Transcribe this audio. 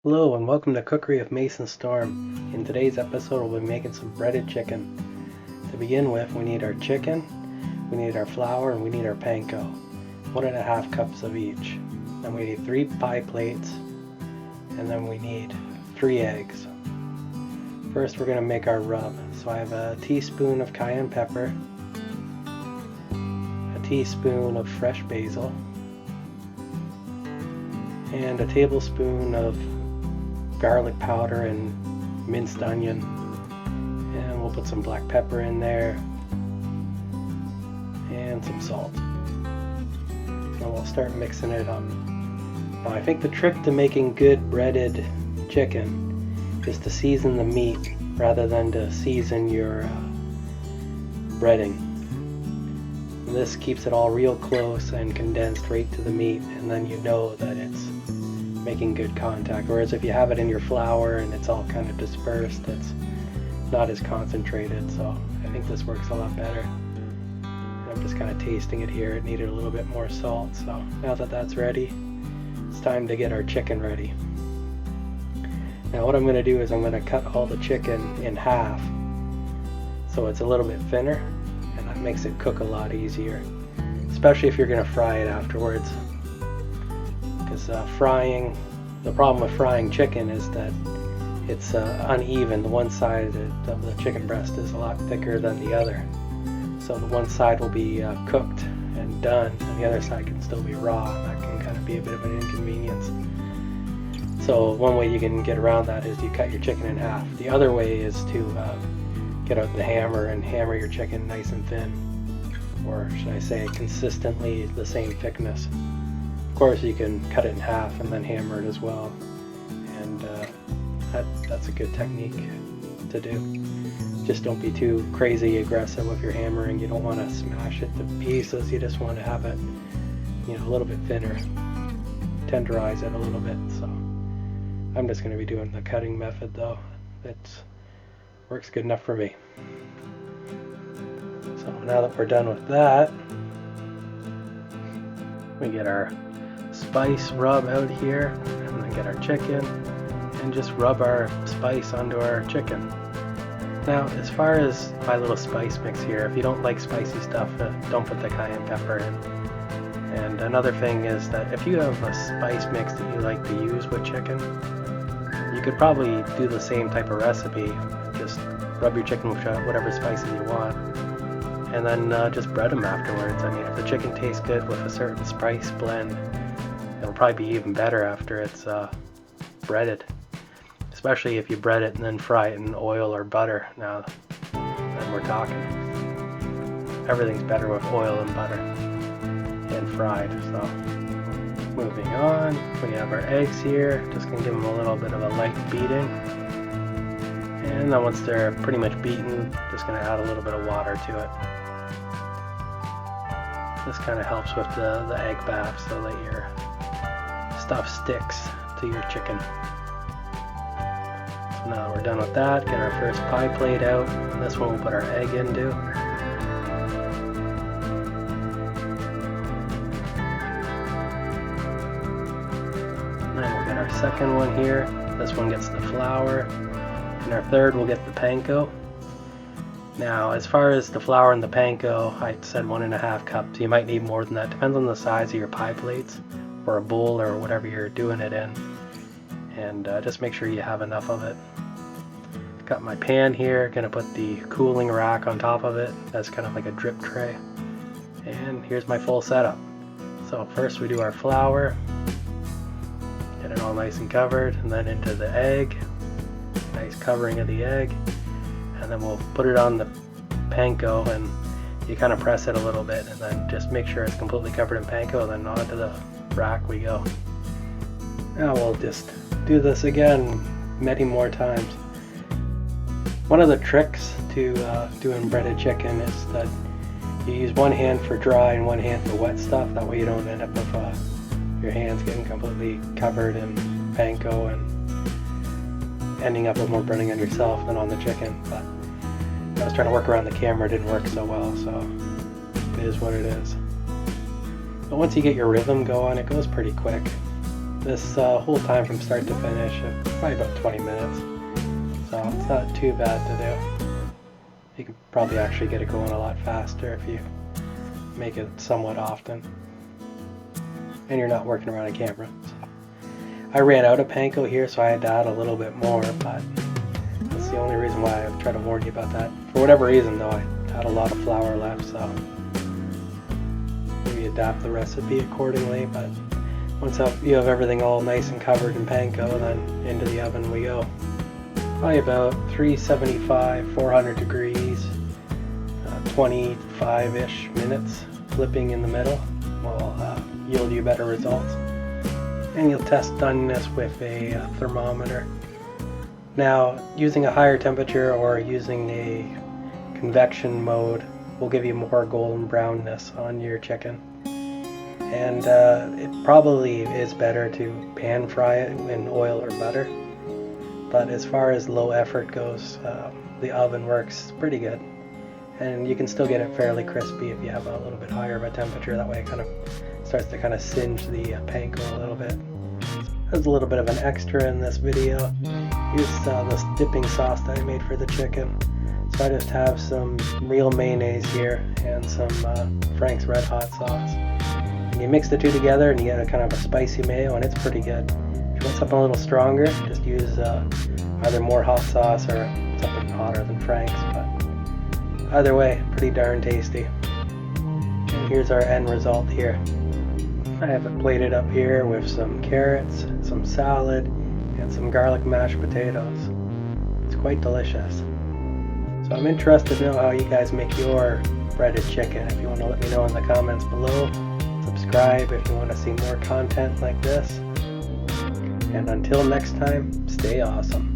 Hello and welcome to Cookery of Mason Storm. In today's episode we'll be making some breaded chicken. To begin with, we need our chicken, we need our flour, and we need our panko. 1.5 cups of each. Then we need 3 pie plates, and then we need 3 eggs. First we're going to make our rub. So I have a teaspoon of cayenne pepper, a teaspoon of fresh basil, and a tablespoon of garlic powder and minced onion, and we'll put some black pepper in there and some salt, and we'll start mixing it up. Now I think the trick to making good breaded chicken is to season the meat rather than to season your breading. This keeps it all real close and condensed right to the meat, and then you know that it's making good contact. Whereas if you have it in your flour and it's all kind of dispersed, it's not as concentrated. So I think this works a lot better. And I'm just kind of tasting it here. It needed a little bit more salt. So now that that's ready, it's time to get our chicken ready. Now what I'm going to do is I'm going to cut all the chicken in half so it's a little bit thinner, and that makes it cook a lot easier, especially if you're going to fry it afterwards. Because the problem with frying chicken is that it's uneven. The one side of the chicken breast is a lot thicker than the other. So the one side will be cooked and done, and the other side can still be raw. That can kind of be a bit of an inconvenience. So one way you can get around that is you cut your chicken in half. The other way is to get out the hammer and hammer your chicken nice and thin, or should I say consistently the same thickness. Of course you can cut it in half and then hammer it as well, and that's a good technique to do. Just don't be too crazy aggressive with your hammering. You don't want to smash it to pieces. You just want to have it, a little bit thinner, tenderize it a little bit. So I'm just going to be doing the cutting method though. It works good enough for me. So now that we're done with that, we get our spice rub out here, and then get our chicken and just rub our spice onto our chicken. Now as far as my little spice mix here, if you don't like spicy stuff, don't put the cayenne pepper in. And another thing is that if you have a spice mix that you like to use with chicken, you could probably do the same type of recipe. Just rub your chicken with whatever spices you want, and then just bread them afterwards. I mean, if the chicken tastes good with a certain spice blend, it'll probably be even better after it's breaded. Especially if you bread it and then fry it in oil or butter. Now, then we're talking. Everything's better with oil and butter and fried. So, moving on, we have our eggs here. Just gonna give them a little bit of a light beating. And then once they're pretty much beaten, just gonna add a little bit of water to it. This kind of helps with the egg bath so that your stuff sticks to your chicken. So now that we're done with that, get our first pie plate out. And this one we'll put our egg into. And then we'll get our second one here. This one gets the flour. And our third will get the panko. Now as far as the flour and the panko, I said 1.5 cups. You might need more than that. Depends on the size of your pie plates, or a bowl, or whatever you're doing it in. And just make sure you have enough of it. Got my pan here, gonna put the cooling rack on top of it. That's kind of like a drip tray. And here's my full setup. So first we do our flour, get it all nice and covered, and then into the egg. Nice covering of the egg, and then we'll put it on the panko, and you kind of press it a little bit, and then just make sure it's completely covered in panko, and then onto the rack we go. Now we'll just do this again many more times. One of the tricks to doing breaded chicken is that you use one hand for dry and one hand for wet stuff. That way you don't end up with your hands getting completely covered in panko and ending up with more burning on yourself than on the chicken. But I was trying to work around the camera, it didn't work so well, so it is what it is. But once you get your rhythm going, it goes pretty quick. this whole time from start to finish, probably about 20 minutes. So it's not too bad to do. You can probably actually get it going a lot faster if you make it somewhat often. And you're not working around a camera. So I ran out of panko here, so I had to add a little bit more, but that's the only reason why I tried to warn you about that. For whatever reason though, I had a lot of flour left, so maybe adapt the recipe accordingly. But once you have everything all nice and covered in panko, then into the oven we go. Probably about 375, 400 degrees, 25-ish minutes. Flipping in the middle will yield you better results. And you'll test doneness with a thermometer. Now, using a higher temperature or using a convection mode will give you more golden brownness on your chicken. And it probably is better to pan fry it in oil or butter. But as far as low effort goes, the oven works pretty good. And you can still get it fairly crispy if you have a little bit higher of a temperature. That way it kind of starts to kind of singe the panko a little bit. There's a little bit of an extra in this video. Use this dipping sauce that I made for the chicken. So I just have some real mayonnaise here and some Frank's Red Hot sauce. And you mix the two together and you get a kind of a spicy mayo, and it's pretty good. If you want something a little stronger, just use either more hot sauce or something hotter than Frank's. But either way, pretty darn tasty. And here's our end result here. I have it plated up here with some carrots, some salad, and some garlic mashed potatoes. It's quite delicious. So I'm interested to know how you guys make your breaded chicken. If you want to let me know in the comments below. Subscribe if you want to see more content like this. And until next time, stay awesome.